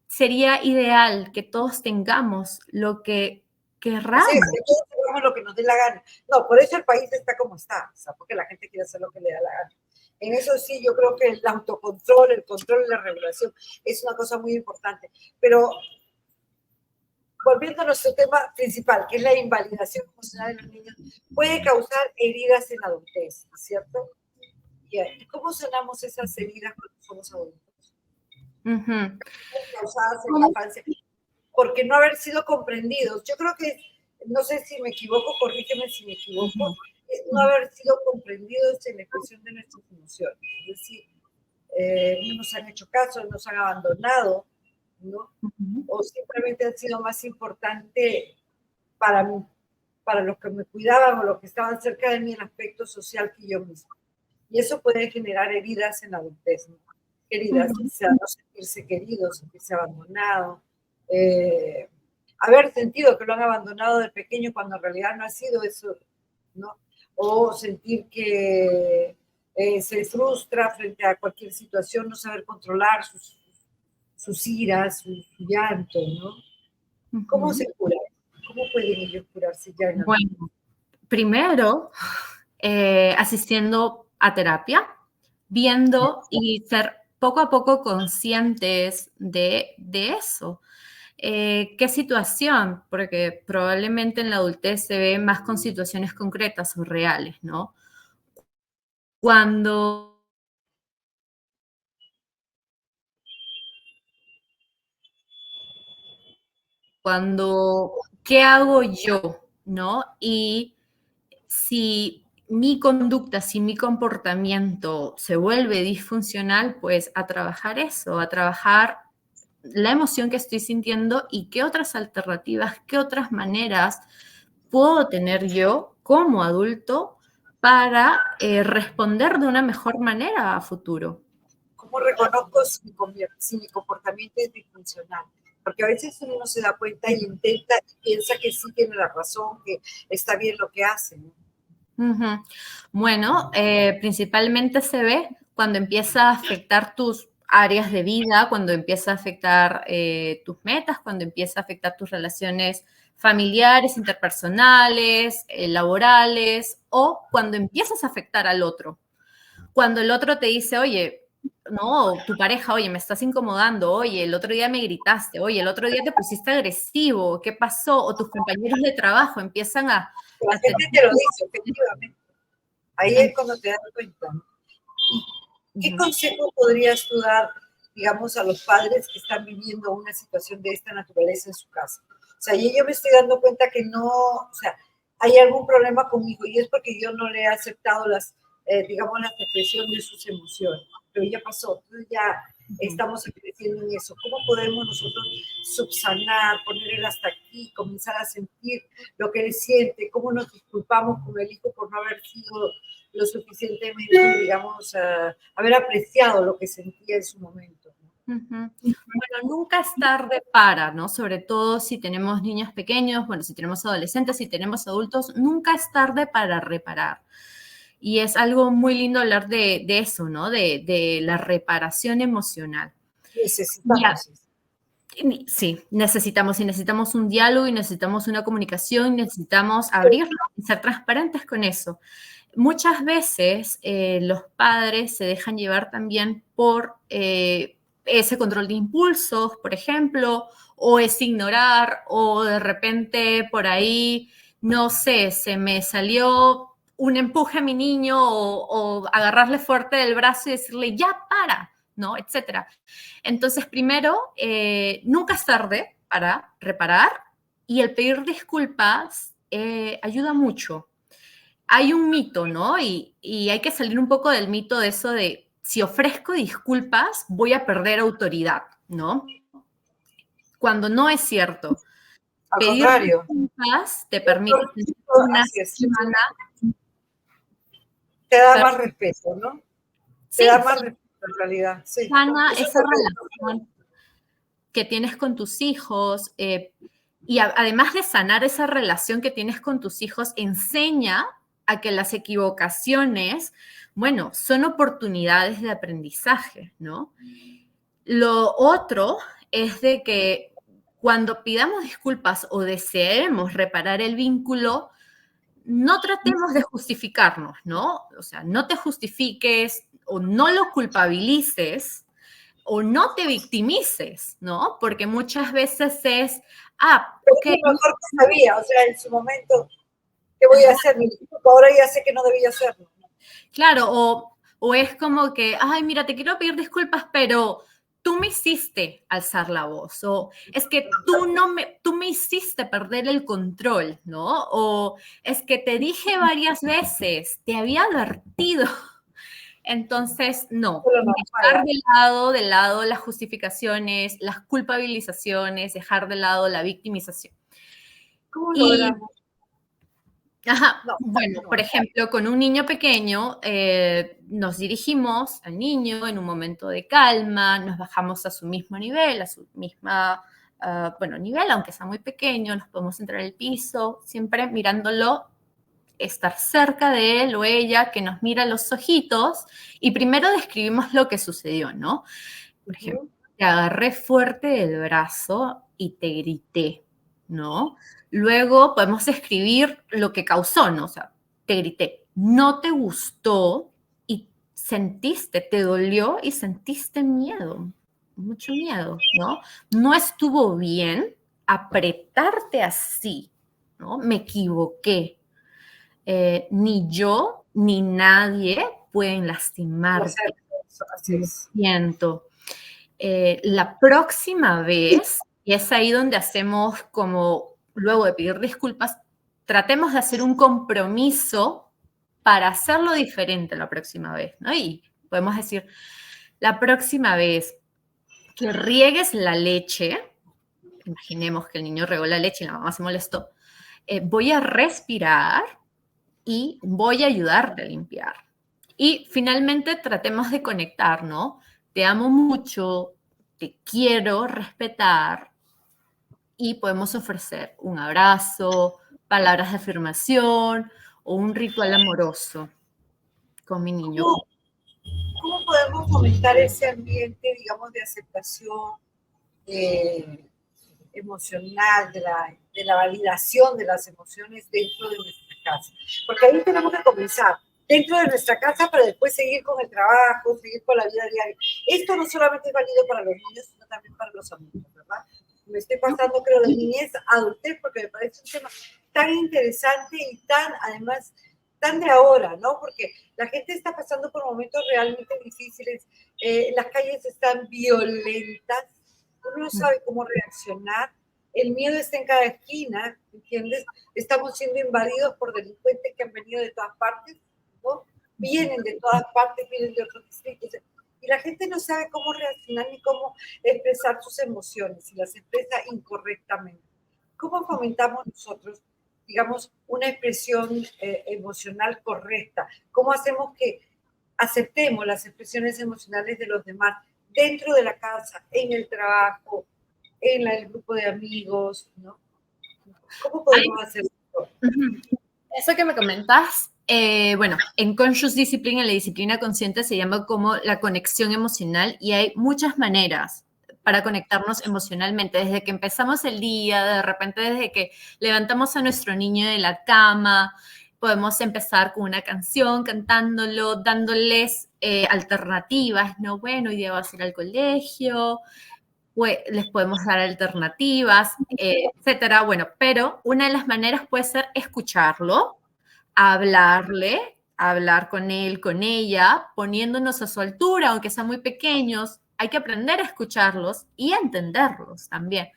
Sería ideal que todos tengamos lo que querramos. Así es, que todos hagamos lo que nos dé la gana. No, por eso el país está como está, o sea, porque la gente quiere hacer lo que le da la gana. En eso sí, yo creo que el autocontrol, el control y la regulación es una cosa muy importante. Pero volviendo a nuestro tema principal, que es la invalidación emocional de los niños, puede causar heridas en la adultez, ¿cierto? ¿Y cómo sanamos esas heridas cuando somos adultos? Causadas en la infancia, porque no haber sido comprendidos. Yo creo que, no sé si me equivoco, corrígeme si me equivoco, es no haber sido comprendidos en la expresión de nuestras emociones. Es decir, no nos han hecho caso, nos han abandonado, ¿no? Ujú. O simplemente han sido más importante para mí, para los que me cuidaban o los que estaban cerca de mí en aspecto social que yo misma. Y eso puede generar heridas en la adultez, ¿no? Heridas, o Ujú. sea, no sentirse querido, sentirse abandonado, haber sentido que lo han abandonado de pequeño cuando en realidad no ha sido eso, ¿no? O sentir que se frustra frente a cualquier situación, no saber controlar sus iras, su llanto, ¿no? ¿Cómo Ujú. se cura? ¿Cómo pueden ellos curarse ya en la vida? Bueno, primero, asistiendo a terapia, viendo y ser poco a poco conscientes de eso. ¿Qué situación? Porque probablemente en la adultez se ve más con situaciones concretas o reales, ¿no? Cuando, ¿qué hago yo? ¿No? Y si mi conducta, si mi comportamiento se vuelve disfuncional, pues a trabajar eso, a trabajar la emoción que estoy sintiendo y qué otras alternativas, qué otras maneras puedo tener yo como adulto para responder de una mejor manera a futuro. ¿Cómo reconozco si mi comportamiento es disfuncional? Porque a veces uno no se da cuenta y intenta y piensa que sí tiene la razón, que está bien lo que hace, ¿no? Ujú. Bueno, principalmente se ve cuando empieza a afectar tus áreas de vida, cuando empieza a afectar tus metas, cuando empieza a afectar tus relaciones familiares, interpersonales, laborales, o cuando empiezas a afectar al otro. Cuando el otro te dice, oye, no, tu pareja, oye, me estás incomodando, oye, el otro día me gritaste, oye, el otro día te pusiste agresivo, ¿qué pasó? O tus compañeros de trabajo empiezan La a gente te lo dice, efectivamente. Ahí es cuando te das cuenta, ¿no? ¿Qué Ujú. consejo podrías tú dar, digamos, a los padres que están viviendo una situación de esta naturaleza en su casa? O sea, y yo me estoy dando cuenta que no, o sea, hay algún problema conmigo y es porque yo no le he aceptado digamos, la expresión de sus emociones. Pero ya pasó, entonces ya estamos creciendo en eso. ¿Cómo podemos nosotros subsanar, poner el hasta aquí, comenzar a sentir lo que él siente? ¿Cómo nos disculpamos con el hijo por no haber sido lo suficientemente, digamos, haber apreciado lo que sentía en su momento? Ujú. Bueno, nunca es tarde para, ¿no? Sobre todo si tenemos niños pequeños, bueno, si tenemos adolescentes, si tenemos adultos, nunca es tarde para reparar. Y es algo muy lindo hablar de eso, ¿no? De la reparación emocional. Ya, Necesitamos eso. sí, y necesitamos un diálogo y necesitamos una comunicación, necesitamos abrirlo y ser transparentes con eso. Muchas veces los padres se dejan llevar también por ese control de impulsos, por ejemplo, o es ignorar, o de repente por ahí, no sé, se me salió un empuje a mi niño o agarrarle fuerte del brazo y decirle, ya para, ¿no? Etcétera. Entonces, primero, nunca es tarde para reparar y el pedir disculpas ayuda mucho. Hay un mito, ¿no? Y hay que salir un poco del mito de eso de si ofrezco disculpas, voy a perder autoridad, ¿no? Cuando no es cierto. Al Pedir contrario, disculpas te permite tener una así es, semana, te da más respeto, ¿no? Te da sí, más respeto en realidad, sí. sana Eso es esa lo que relación que tienes con tus hijos y además de sanar esa relación que tienes con tus hijos, enseña a que las equivocaciones, bueno, son oportunidades de aprendizaje, ¿no? Lo otro es de que cuando pidamos disculpas o deseemos reparar el vínculo, no tratemos de justificarnos, ¿no? O sea, no te justifiques o no lo culpabilices o no te victimices, ¿no? Porque muchas veces es, pero ok, es lo mejor que sabía, o sea, en su momento, ¿qué voy a hacer? Ahora ya sé que no debía hacerlo. claro, o es como que, ay, mira, te quiero pedir disculpas, pero tú me hiciste alzar la voz, o es que tú me hiciste perder el control, ¿no? O es que te dije varias veces, te había advertido. Entonces, no, Pero no, dejar de lado las justificaciones, las culpabilizaciones, dejar de lado la victimización. ¿cómo Y, logramos? ajá, No, bueno, por continúa. ejemplo, con un niño pequeño, nos dirigimos al niño en un momento de calma, nos bajamos a su mismo nivel, a su misma, bueno, nivel, aunque sea muy pequeño, nos podemos entrar al piso, siempre mirándolo, estar cerca de él o ella, que nos mira a los ojitos, y primero describimos lo que sucedió, ¿no? Por ejemplo, Ujú. te agarré fuerte del brazo y te grité, ¿no? Luego podemos escribir lo que causó, ¿no? O sea, te grité, no te gustó y sentiste, te dolió y sentiste miedo, mucho miedo, ¿no? No estuvo bien apretarte así, ¿no? Me equivoqué. Ni yo ni nadie pueden No lastimarte. hacer eso, así Lo es. siento. La próxima vez, y es ahí donde hacemos como, luego de pedir disculpas, tratemos de hacer un compromiso para hacerlo diferente la próxima vez, ¿no? Y podemos decir, la próxima vez que riegues la leche, imaginemos que el niño regó la leche y la mamá se molestó, voy a respirar y voy a ayudarte a limpiar. Y finalmente tratemos de conectar, ¿no? Te amo mucho, te quiero respetar y podemos ofrecer un abrazo, palabras de afirmación o un ritual amoroso con mi niño. ¿Cómo, cómo podemos fomentar ese ambiente, digamos, de aceptación emocional, de la validación de las emociones dentro de nuestra casa? Porque ahí tenemos que comenzar dentro de nuestra casa para después seguir con el trabajo, seguir con la vida diaria. Esto no solamente es válido para los niños, sino también para los adultos, ¿verdad? Me estoy pasando, creo, de niñez a adultez porque me parece un tema tan interesante y tan, además, tan de ahora, ¿no? Porque la gente está pasando por momentos realmente difíciles, las calles están violentas, uno no sabe cómo reaccionar, el miedo está en cada esquina, ¿entiendes? Estamos siendo invadidos por delincuentes que han venido de todas partes, ¿no? Vienen de todas partes, vienen de otros distritos, y la gente no sabe cómo reaccionar ni cómo expresar sus emociones, y las expresa incorrectamente. ¿Cómo fomentamos nosotros, digamos, una expresión emocional correcta? ¿Cómo hacemos que aceptemos las expresiones emocionales de los demás dentro de la casa, en el trabajo, en el grupo de amigos, ¿no? ¿Cómo Ay, podemos hacer esto? eso que me comentas, bueno, en Conscious Discipline, en la disciplina consciente, se llama como la conexión emocional y hay muchas maneras para conectarnos emocionalmente, desde que empezamos el día, de repente desde que levantamos a nuestro niño de la cama, podemos empezar con una canción, cantándolo, dándoles alternativas, ¿no? Bueno, hoy día vas a ir al colegio, pues, les podemos dar alternativas, etcétera. Bueno, pero una de las maneras puede ser escucharlo, hablarle, hablar con él, con ella, poniéndonos a su altura, aunque sean muy pequeños. Hay que aprender a escucharlos y a entenderlos también.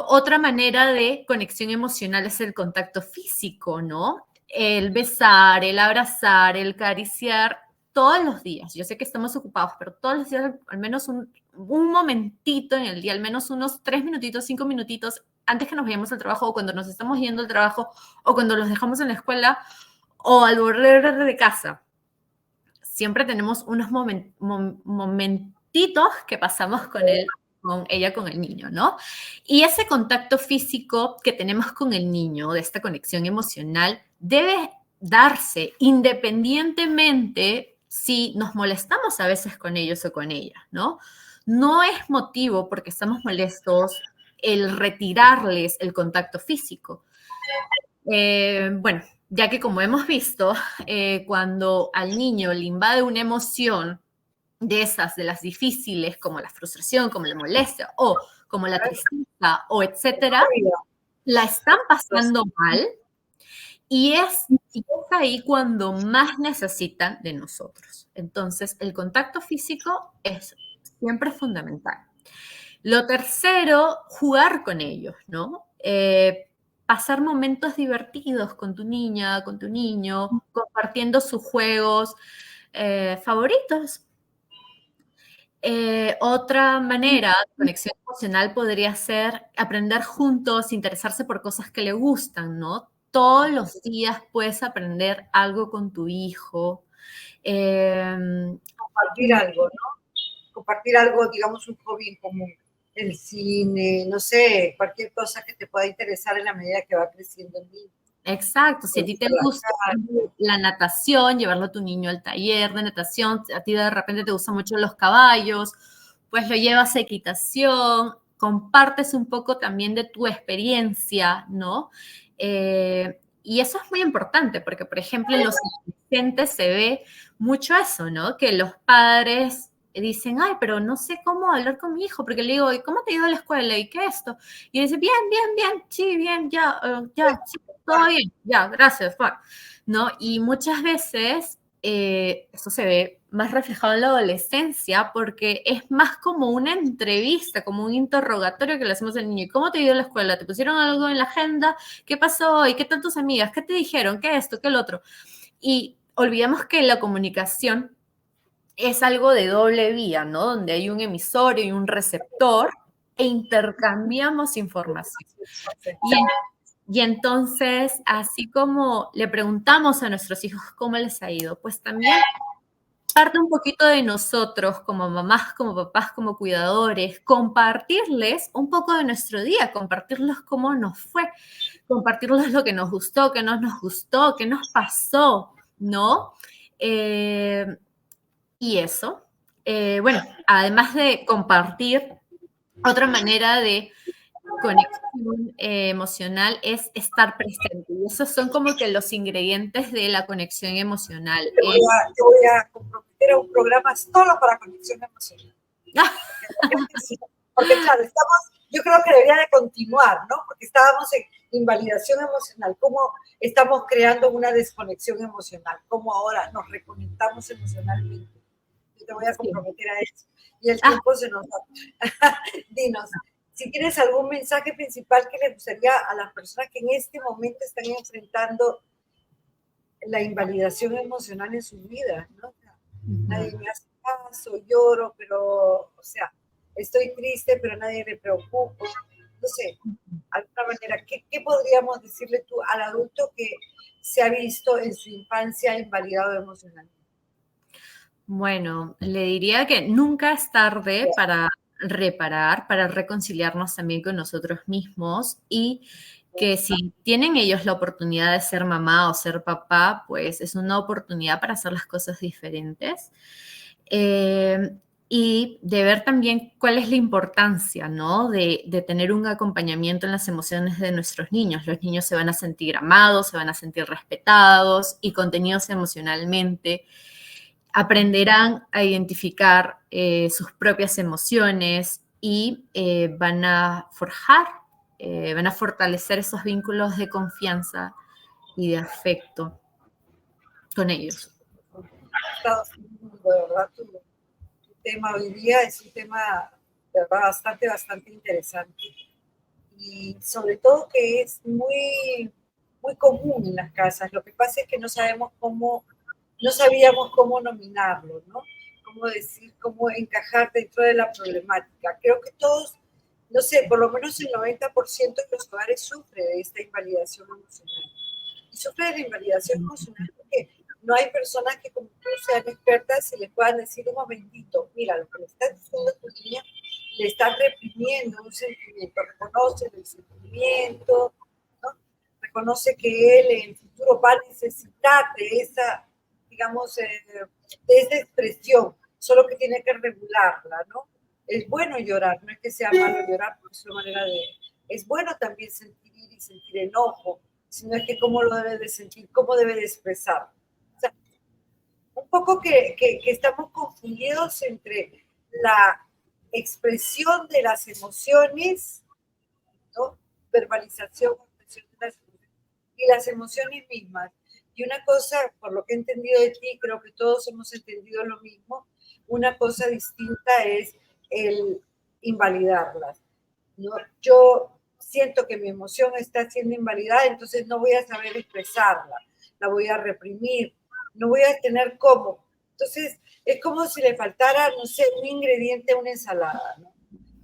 Otra manera de conexión emocional es el contacto físico, ¿no? El besar, el abrazar, el acariciar todos los días. Yo sé que estamos ocupados, pero todos los días, al menos un momentito en el día, al menos unos 3 minutitos, 5 minutitos, antes que nos vayamos al trabajo o cuando nos estamos yendo al trabajo o cuando los dejamos en la escuela o al volver de casa. Siempre tenemos unos momentitos que pasamos con él, con ella, con el niño, ¿no? Y ese contacto físico que tenemos con el niño, de esta conexión emocional, debe darse independientemente si nos molestamos a veces con ellos o con ella, ¿no? No es motivo porque estamos molestos el retirarles el contacto físico. Bueno, ya que como hemos visto, cuando al niño le invade una emoción de esas, de las difíciles, como la frustración, como la molestia, o como la tristeza, o etcétera, la están pasando mal y es ahí cuando más necesitan de nosotros. Entonces, el contacto físico es siempre fundamental. Lo tercero, jugar con ellos, ¿no? Pasar momentos divertidos con tu niña, con tu niño, compartiendo sus juegos, favoritos. Otra manera de conexión emocional podría ser aprender juntos, interesarse por cosas que le gustan, ¿no? Todos los días puedes aprender algo con tu hijo. Compartir algo, ¿no? Compartir algo, digamos, un hobby en común. El cine, no sé, cualquier cosa que te pueda interesar en la medida que va creciendo el niño. Exacto, si a ti te gusta la natación, llevarlo a tu niño al taller de natación, a ti de repente te gustan mucho los caballos, pues lo llevas a equitación, compartes un poco también de tu experiencia, ¿no? Y eso es muy importante porque, por ejemplo, en los adolescentes se ve mucho eso, ¿no? Que los padres dicen, ay, pero no sé cómo hablar con mi hijo, porque le digo, ¿y cómo te ha ido a la escuela? ¿Y qué es esto? Y dice, bien, bien, bien, sí, bien, ya, sí, todo bien, ya, gracias, ¿no? Y muchas veces eso se ve más reflejado en la adolescencia porque es más como una entrevista, como un interrogatorio que le hacemos al niño. ¿Y cómo te ha ido a la escuela? ¿Te pusieron algo en la agenda? ¿Qué pasó hoy? ¿Qué tal tus amigas? ¿Qué te dijeron? ¿Qué esto? ¿Qué el otro? Y olvidamos que la comunicación es algo de doble vía, ¿no? Donde hay un emisor y un receptor e intercambiamos información. Y entonces, así como le preguntamos a nuestros hijos cómo les ha ido, pues también parte un poquito de nosotros como mamás, como papás, como cuidadores, compartirles un poco de nuestro día, compartirles cómo nos fue, compartirles lo que nos gustó, qué no nos gustó, qué nos pasó, ¿no? Y eso, bueno, además de compartir, otra manera de conexión emocional es estar presente. Y esos son como que los ingredientes de la conexión emocional. Te voy a comprometer a un programa solo para conexión emocional. Porque claro, yo creo que debería de continuar, ¿no? Porque estábamos en invalidación emocional, cómo estamos creando una desconexión emocional, cómo ahora nos reconectamos emocionalmente. Yo te voy a comprometer a eso. Y el tiempo se nos va. Dinos, si tienes algún mensaje principal que le gustaría a las personas que en este momento están enfrentando la invalidación emocional en sus vidas, ¿no? Nadie me hace caso, lloro, pero, o sea, estoy triste, pero nadie me preocupa. No sé, alguna manera, ¿qué podríamos decirle tú al adulto que se ha visto en su infancia invalidado emocionalmente? Bueno, le diría que nunca es tarde para reparar, para reconciliarnos también con nosotros mismos y que si tienen ellos la oportunidad de ser mamá o ser papá, pues es una oportunidad para hacer las cosas diferentes. Y de ver también cuál es la importancia, ¿no? De tener un acompañamiento en las emociones de nuestros niños. Los niños se van a sentir amados, se van a sentir respetados y contenidos emocionalmente. Aprenderán a identificar sus propias emociones y van a forjar, van a fortalecer esos vínculos de confianza y de afecto con ellos. De verdad, tu tema hoy día es un tema de verdad bastante interesante y sobre todo que es muy común en las casas. Lo que pasa es que no sabíamos cómo nominarlo, ¿no? Cómo decir, cómo encajar dentro de la problemática. Creo que todos, no sé, por lo menos el 90% de los hogares sufre de esta invalidación emocional. Y sufre de la invalidación emocional porque no hay personas que como tú sean expertas y les puedan decir un momentito, mira, lo que le está diciendo tu niña, le está reprimiendo un sentimiento, reconoce el sentimiento, ¿no? Reconoce que él en el futuro va a necesitar de esa, digamos, de esa expresión, solo que tiene que regularla, ¿no? Es bueno llorar, no es que sea malo llorar, porque es una manera de... Es bueno también sentir y sentir enojo, sino es que cómo lo debe de sentir, cómo debe de expresar. O sea, un poco que estamos confundidos entre la expresión de las emociones, ¿no? Verbalización, expresión de las emociones, y las emociones mismas. Y una cosa, por lo que he entendido de ti, creo que todos hemos entendido lo mismo, una cosa distinta es el invalidarlas. ¿No? Yo siento que mi emoción está siendo invalidada, entonces no voy a saber expresarla, la voy a reprimir, no voy a tener cómo. Entonces, es como si le faltara, no sé, un ingrediente a una ensalada, ¿no?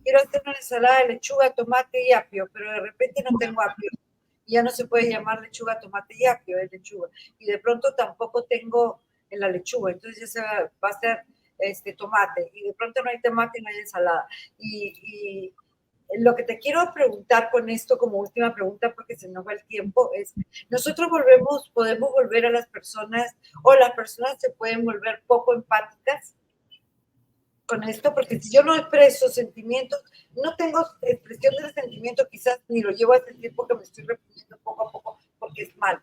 Quiero hacer una ensalada de lechuga, tomate y apio, pero de repente no tengo apio. Y ya no se puede llamar lechuga, tomate y apio, es lechuga. Y de pronto tampoco tengo en la lechuga, entonces ya se va a hacer tomate. Y de pronto no hay tomate y no hay ensalada. Y lo que te quiero preguntar con esto como última pregunta, porque se nos va el tiempo, es, nosotros podemos volver a las personas, o las personas se pueden volver poco empáticas con esto, porque si yo no expreso sentimientos, no tengo expresión del sentimiento, quizás ni lo llevo a sentir porque me estoy reprimiendo poco a poco, porque es malo.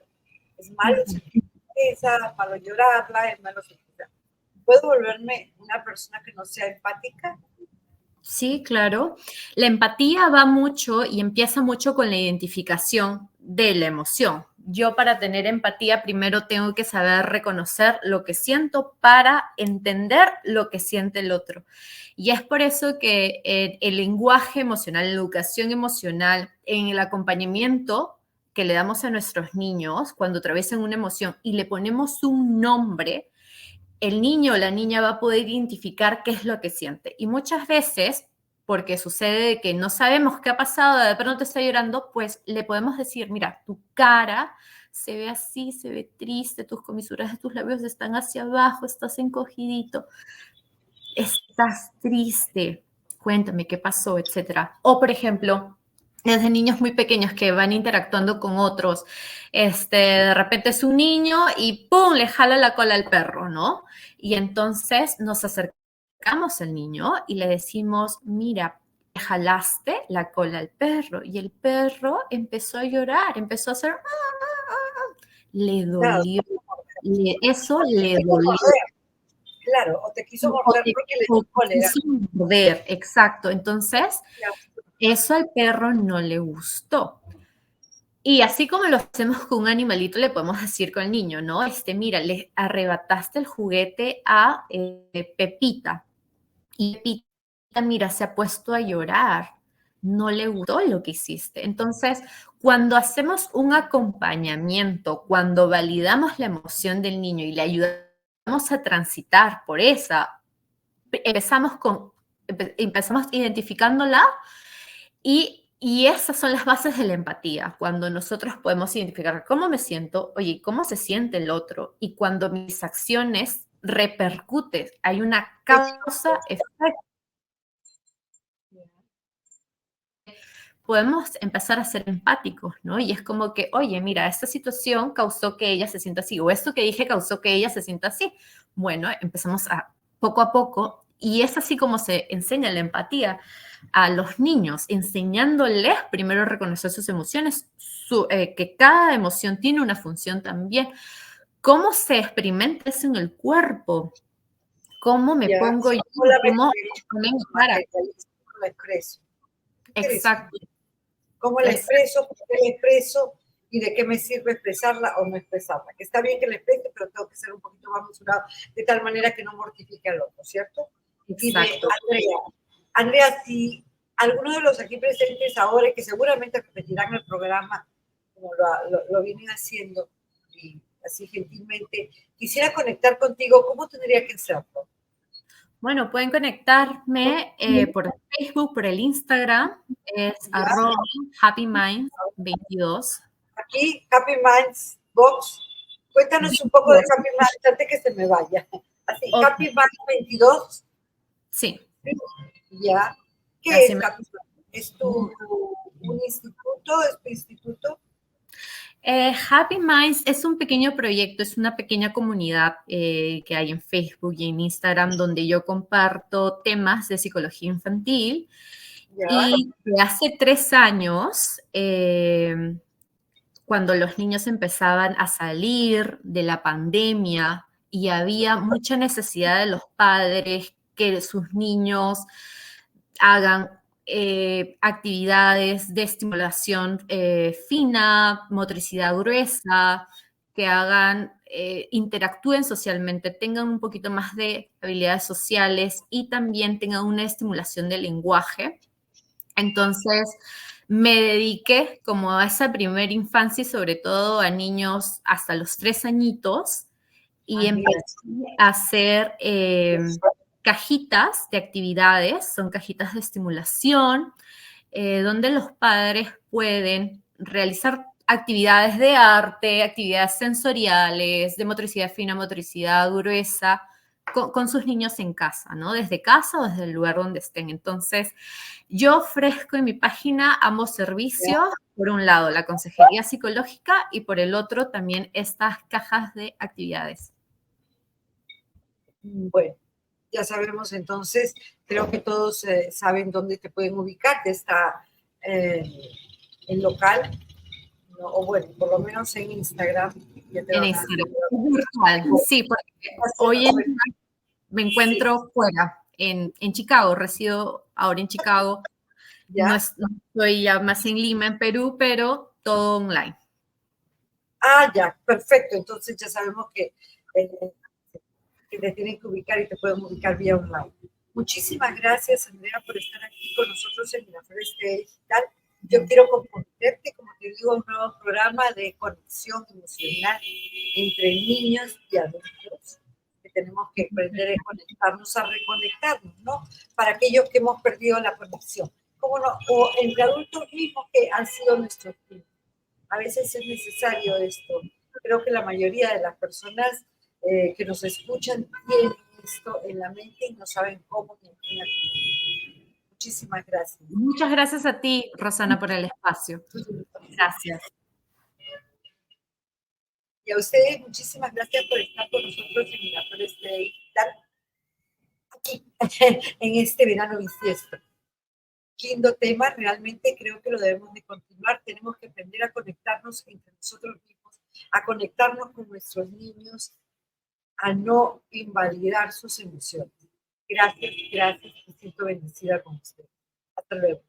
Es malo sentir tristeza, es malo llorarla, es malo sentir. ¿Puedo volverme una persona que no sea empática? Sí, claro. La empatía va mucho y empieza mucho con la identificación de la emoción. Yo para tener empatía primero tengo que saber reconocer lo que siento para entender lo que siente el otro. Y es por eso que el lenguaje emocional, la educación emocional, en el acompañamiento que le damos a nuestros niños cuando atraviesan una emoción y le ponemos un nombre, el niño o la niña va a poder identificar qué es lo que siente. Y muchas veces, porque sucede que no sabemos qué ha pasado, de pronto está llorando, pues le podemos decir, mira, tu cara se ve así, se ve triste, tus comisuras de tus labios están hacia abajo, estás encogidito, estás triste, cuéntame qué pasó, etcétera. O, por ejemplo, desde niños muy pequeños que van interactuando con otros, de repente es un niño y ¡pum! Le jala la cola al perro, ¿no? Y entonces nos acercamos al niño y le decimos, mira, le jalaste la cola al perro y el perro empezó a llorar, empezó a hacer, le Claro, dolió, eso le dolió. claro, o te quiso O morder te, porque le o dio te cólera. quiso morder, exacto. Entonces, eso al perro no le gustó. Y así como lo hacemos con un animalito, le podemos decir con el niño, ¿no? Mira, le arrebataste el juguete a Pepita. Y Pepita, mira, se ha puesto a llorar. No le gustó lo que hiciste. Entonces, cuando hacemos un acompañamiento, cuando validamos la emoción del niño y le ayudamos a transitar por esa, empezamos identificándola y esas son las bases de la empatía, cuando nosotros podemos identificar cómo me siento, oye, cómo se siente el otro, y cuando mis acciones repercuten, hay una causa-efecto, podemos empezar a ser empáticos, ¿no? Y es como que, oye, mira, esta situación causó que ella se sienta así, o esto que dije causó que ella se sienta así. Bueno, empezamos a poco, y es así como se enseña la empatía a los niños, enseñándoles primero a reconocer sus emociones, que cada emoción tiene una función también. ¿Cómo se experimenta eso en el cuerpo? ¿Cómo me Ya, pongo yo? ¿cómo la ¿Cómo pone mi cara? materializo? ¿Cómo la expreso? Interesante. Exacto, ¿Cómo la exacto. expreso? ¿Por qué la expreso? ¿Y de qué me sirve expresarla o no expresarla? Que está bien que la exprese, pero tengo que ser un poquito más mesurado, de tal manera que no mortifique al otro, ¿cierto? Y de Exacto. Andrea. Andrea, si alguno de los aquí presentes ahora, que seguramente repetirán el programa, como lo vienen haciendo, y así gentilmente, quisiera conectar contigo, ¿cómo tendría que hacerlo? Bueno, pueden conectarme por Facebook, por el Instagram, es ¿Ya? @happyminds22. Aquí, Happy Minds Box. Cuéntanos un poco de 22. Happy Minds antes que se me vaya. Así, Ok, Happy Minds 22. sí, Ya. ¿Qué así es me. Happy Minds? ¿Es un instituto? ¿Es tu instituto? Happy Minds es un pequeño proyecto, es una pequeña comunidad que hay en Facebook y en Instagram donde yo comparto temas de psicología infantil Ya. y de hace 3 años, cuando los niños empezaban a salir de la pandemia y había mucha necesidad de los padres que sus niños hagan actividades de estimulación fina, motricidad gruesa, que hagan, interactúen socialmente, tengan un poquito más de habilidades sociales y también tengan una estimulación del lenguaje. Entonces, me dediqué como a esa primera infancia y sobre todo a niños hasta los 3 añitos y Mira, empecé a hacer cajitas de actividades, son cajitas de estimulación, donde los padres pueden realizar actividades de arte, actividades sensoriales, de motricidad fina, motricidad gruesa, con sus niños en casa, ¿no? Desde casa o desde el lugar donde estén. Entonces, yo ofrezco en mi página ambos servicios. Por un lado, la consejería psicológica y por el otro también estas cajas de actividades. bueno, ya sabemos entonces, creo que todos saben dónde te pueden ubicar, está el local, ¿no? O bueno, por lo menos en Instagram. Ya te En van a Instagram, virtual, sí, porque hoy en día me encuentro fuera, en Chicago, resido ahora en Chicago, no, ¿Ya? no estoy ya más en Lima, en Perú, pero todo online. Ah, ya, perfecto. Entonces ya sabemos que te tienen que ubicar y te pueden ubicar vía online. Muchísimas gracias, Andrea, por estar aquí con nosotros en Miraflores TV Digital. Yo quiero comprometerte, como te digo, a un nuevo programa de conexión emocional entre niños y adultos, que tenemos que aprender a conectarnos, a reconectarnos, ¿no? Para aquellos que hemos perdido la conexión. ¿Cómo no? O entre adultos mismos que han sido nuestros hijos. A veces es necesario esto. Creo que la mayoría de las personas que nos escuchan tienen esto en la mente y no saben cómo ni. Muchísimas gracias. Muchas gracias a ti, Rosana, por el espacio. Gracias. Y a ustedes, muchísimas gracias por estar con nosotros en Miraflores TV Digital, aquí, en este verano bisiesto. Lindo tema, realmente creo que lo debemos de continuar. Tenemos que aprender a conectarnos entre nosotros mismos, a conectarnos con nuestros niños, a no invalidar sus emociones. Gracias, gracias. Me siento bendecida con usted. Hasta luego.